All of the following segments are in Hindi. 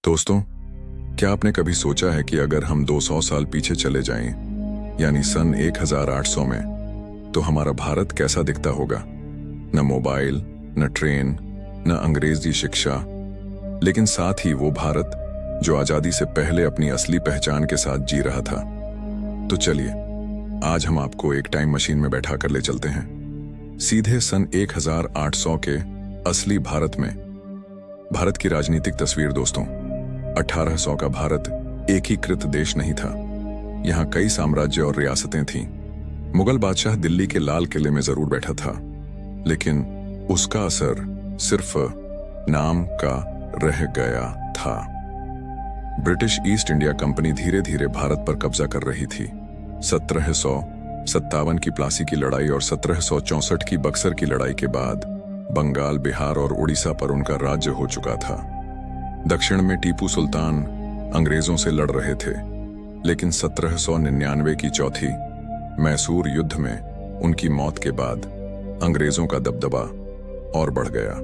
दोस्तों, क्या आपने कभी सोचा है कि अगर हम 200 साल पीछे चले जाएं, यानी सन 1800 में, तो हमारा भारत कैसा दिखता होगा? न मोबाइल, न ट्रेन, न अंग्रेजी शिक्षा, लेकिन साथ ही वो भारत जो आजादी से पहले अपनी असली पहचान के साथ जी रहा था। तो चलिए, आज हम आपको एक टाइम मशीन में बैठा कर ले चलते हैं सीधे सन 1800 के असली भारत में। भारत की राजनीतिक तस्वीर दोस्तों, 1800 का भारत एकीकृत देश नहीं था। यहाँ कई साम्राज्य और रियासतें थीं। मुगल बादशाह दिल्ली के लाल किले में जरूर बैठा था, लेकिन उसका असर सिर्फ नाम का रह गया था। ब्रिटिश ईस्ट इंडिया कंपनी धीरे धीरे भारत पर कब्जा कर रही थी। 1757 की प्लासी की लड़ाई और 1764 की बक्सर की लड़ाई के बाद बंगाल, बिहार और उड़ीसा पर उनका राज्य हो चुका था। दक्षिण में टीपू सुल्तान अंग्रेजों से लड़ रहे थे, लेकिन 1799 की चौथी मैसूर युद्ध में उनकी मौत के बाद अंग्रेजों का दबदबा और बढ़ गया।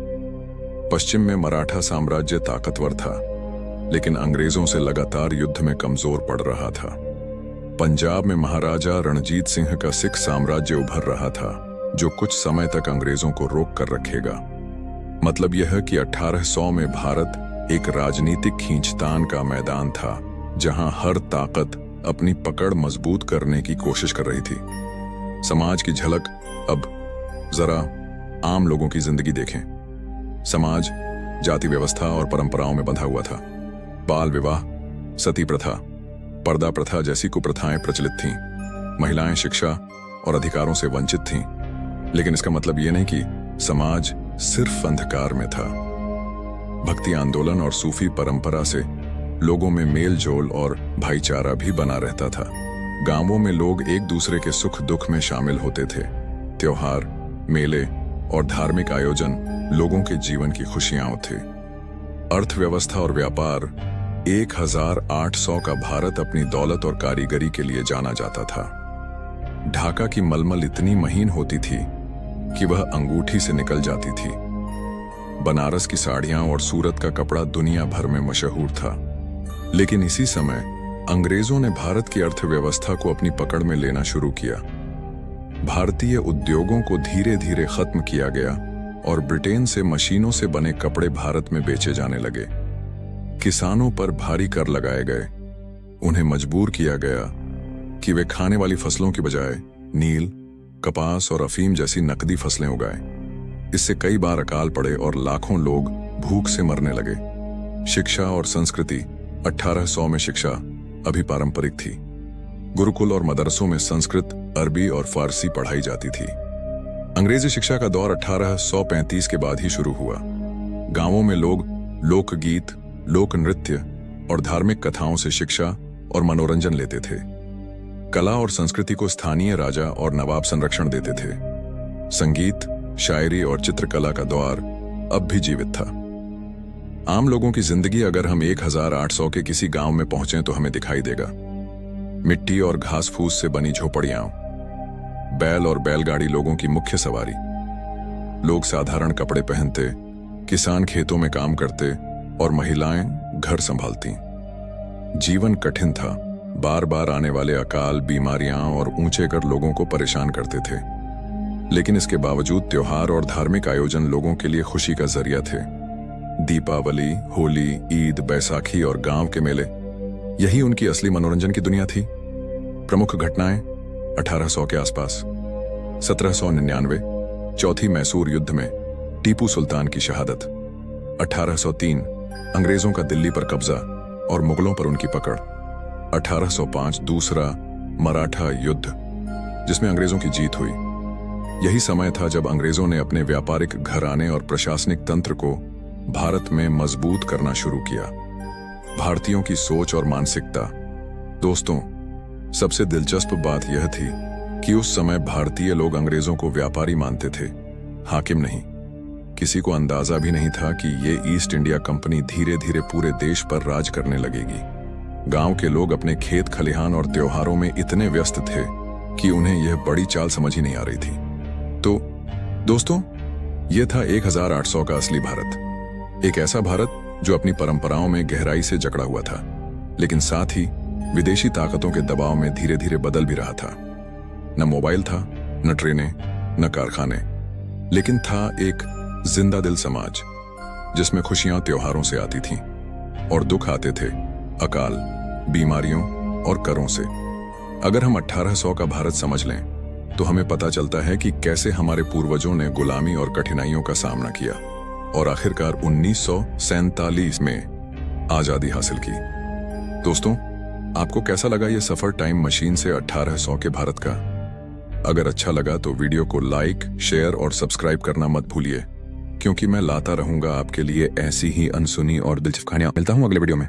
पश्चिम में मराठा साम्राज्य ताकतवर था, लेकिन अंग्रेजों से लगातार युद्ध में कमजोर पड़ रहा था। पंजाब में महाराजा रणजीत सिंह का सिख साम्राज्य उभर रहा था, जो कुछ समय तक अंग्रेजों को रोक कर रखेगा। मतलब यह कि 1800 में भारत एक राजनीतिक खींचतान का मैदान था, जहां हर ताकत अपनी पकड़ मजबूत करने की कोशिश कर रही थी। समाज की झलक अब जरा आम लोगों की जिंदगी देखें। समाज जाति व्यवस्था और परंपराओं में बंधा हुआ था। बाल विवाह, सती प्रथा, पर्दा प्रथा जैसी कुप्रथाएं प्रचलित थीं। महिलाएं शिक्षा और अधिकारों से वंचित थीं। लेकिन इसका मतलब यह नहीं कि समाज सिर्फ अंधकार में था। भक्ति आंदोलन और सूफी परंपरा से लोगों में मेल जोल और भाईचारा भी बना रहता था। गांवों में लोग एक दूसरे के सुख दुख में शामिल होते थे। त्योहार, मेले और धार्मिक आयोजन लोगों के जीवन की खुशियां थे। अर्थव्यवस्था और व्यापार, 1800 का भारत अपनी दौलत और कारीगरी के लिए जाना जाता था। ढाका की मलमल इतनी महीन होती थी कि वह अंगूठी से निकल जाती थी। बनारस की साड़ियां और सूरत का कपड़ा दुनिया भर में मशहूर था। लेकिन इसी समय अंग्रेजों ने भारत की अर्थव्यवस्था को अपनी पकड़ में लेना शुरू किया। भारतीय उद्योगों को धीरे धीरे खत्म किया गया और ब्रिटेन से मशीनों से बने कपड़े भारत में बेचे जाने लगे। किसानों पर भारी कर लगाए गए। उन्हें मजबूर किया गया कि वे खाने वाली फसलों की बजाय नील, कपास और अफीम जैसी नकदी फसलें उगाएं। इससे कई बार अकाल पड़े और लाखों लोग भूख से मरने लगे। शिक्षा और संस्कृति, 1800 में शिक्षा अभी पारंपरिक थी। गुरुकुल और मदरसों में संस्कृत, अरबी और फारसी पढ़ाई जाती थी। अंग्रेजी शिक्षा का दौर 1835 के बाद ही शुरू हुआ। गांवों में लोग लोकगीत, लोक नृत्य और धार्मिक कथाओं से शिक्षा और मनोरंजन लेते थे। कला और संस्कृति को स्थानीय राजा और नवाब संरक्षण देते थे। संगीत, शायरी और चित्रकला का दौर अब भी जीवित था। आम लोगों की जिंदगी अगर हम 1800 के किसी गांव में पहुंचे तो हमें दिखाई देगा। मिट्टी और घास फूस से बनी झोपड़ियां, बैल और बैलगाड़ी लोगों की मुख्य सवारी। लोग साधारण कपड़े पहनते, किसान खेतों में काम करते और महिलाएं घर संभालती। जीवन कठिन था। बार बार आने वाले अकाल, बीमारियां और ऊंचे कर लोगों को परेशान करते थे। लेकिन इसके बावजूद त्योहार और धार्मिक आयोजन लोगों के लिए खुशी का जरिया थे। दीपावली, होली, ईद, बैसाखी और गांव के मेले, यही उनकी असली मनोरंजन की दुनिया थी। प्रमुख घटनाएं 1800 के आसपास। 1799 चौथी मैसूर युद्ध में टीपू सुल्तान की शहादत। 1803 अंग्रेजों का दिल्ली पर कब्जा और मुगलों पर उनकी पकड़। 1805 दूसरा मराठा युद्ध, जिसमें अंग्रेजों की जीत हुई। यही समय था जब अंग्रेजों ने अपने व्यापारिक घराने और प्रशासनिक तंत्र को भारत में मजबूत करना शुरू किया। भारतीयों की सोच और मानसिकता। दोस्तों, सबसे दिलचस्प बात यह थी कि उस समय भारतीय लोग अंग्रेजों को व्यापारी मानते थे, हाकिम नहीं। किसी को अंदाजा भी नहीं था कि ये ईस्ट इंडिया कंपनी धीरे धीरे पूरे देश पर राज करने लगेगी। गांव के लोग अपने खेत खलिहान और त्योहारों में इतने व्यस्त थे कि उन्हें यह बड़ी चाल समझ ही नहीं आ रही थी। तो दोस्तों, यह था 1800 का असली भारत। एक ऐसा भारत जो अपनी परंपराओं में गहराई से जकड़ा हुआ था, लेकिन साथ ही विदेशी ताकतों के दबाव में धीरे धीरे बदल भी रहा था। न मोबाइल था, न ट्रेनें, न कारखाने, लेकिन था एक जिंदा दिल समाज जिसमें खुशियां त्योहारों से आती थीं और दुख आते थे अकाल, बीमारियों और करों से। अगर हम 1800 का भारत समझ लें तो हमें पता चलता है कि कैसे हमारे पूर्वजों ने गुलामी और कठिनाइयों का सामना किया और आखिरकार 1947 में आजादी हासिल की। दोस्तों, आपको कैसा लगा ये सफर टाइम मशीन से 1800 के भारत का? अगर अच्छा लगा तो वीडियो को लाइक, शेयर और सब्सक्राइब करना मत भूलिए, क्योंकि मैं लाता रहूंगा आपके लिए ऐसी ही अनसुनी और दिलचस्प कहानियां। मिलता हूं अगले वीडियो में।